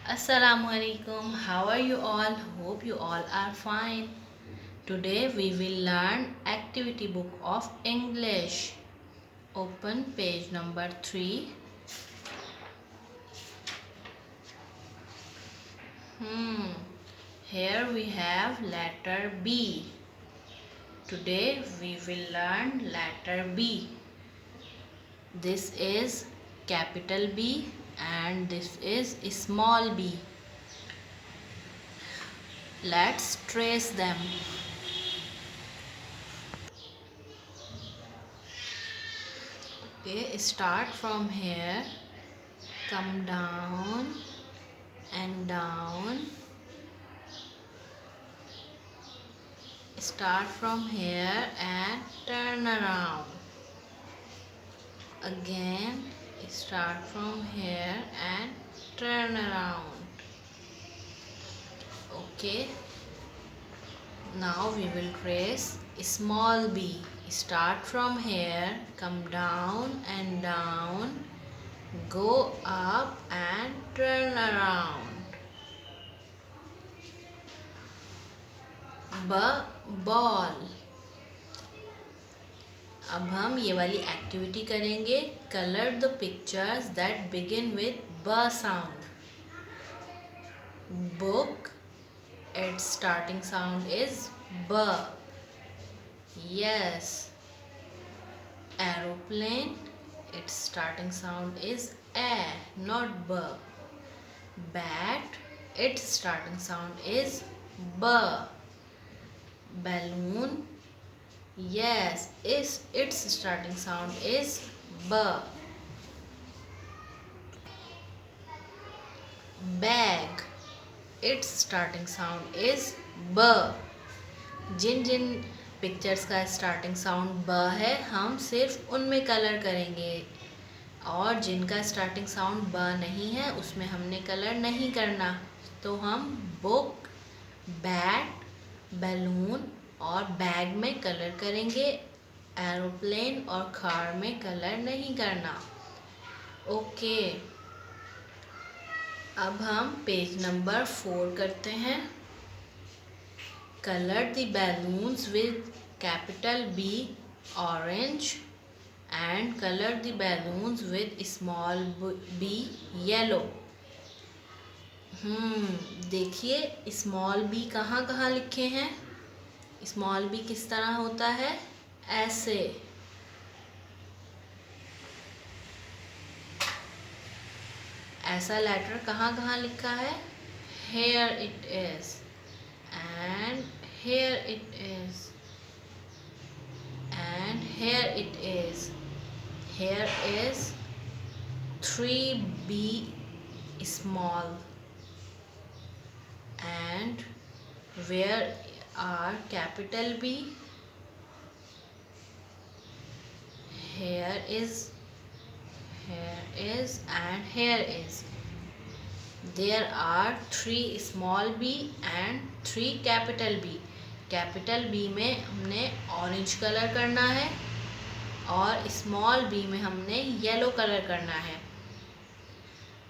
Assalamualaikum. How are you all? Hope you all are fine. Today we will learn activity book of English. Open page number 3. Here we have letter B. Today we will learn letter B. This is capital B and this is small b. Let's trace them. Okay, start from here, come down and down. Start from here and turn around. Again, start from here and turn around. Okay, now we will trace small b. Start from here, come down and down, go up and turn around. Ball. अब हम ये वाली activity करेंगे. Colour the pictures that begin with b sound. Book, its starting sound is b. Yes. Aeroplane, its starting sound is a, not b. Bat, its starting sound is b. Balloon, yes, its starting sound is b. Bag, its starting sound is b. जिन जिन pictures का starting sound ब है हम सिर्फ उनमें colour करेंगे और जिनका स्टार्टिंग साउंड ब नहीं है उसमें हमने कलर नहीं करना. तो हम बुक, बैट, बैलून और बैग में कलर करेंगे. एरोप्लेन और कार में कलर नहीं करना. ओके, अब हम पेज नंबर 4 करते हैं. Colour the balloons with capital B orange and colour the balloons with small B yellow. देखिए स्मॉल बी कहाँ कहाँ लिखे हैं. स्मॉल बी किस तरह होता है, ऐसे. ऐसा लेटर कहाँ कहाँ लिखा है, here it is and here it is and here it is. Here is 3b small. And where are capital B? Here is and here is. There are 3 small b and 3 capital B. Capital B में हमने orange colour करना है और small b में हमने yellow colour करना है.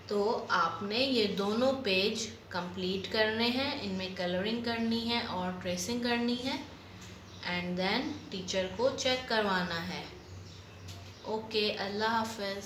तो आपने ये दोनों पेज कंप्लीट करने हैं. इनमें कलरिंग करनी है और ट्रेसिंग करनी है एंड देन टीचर को चेक करवाना है. ओके, अल्लाह हाफ़िज़.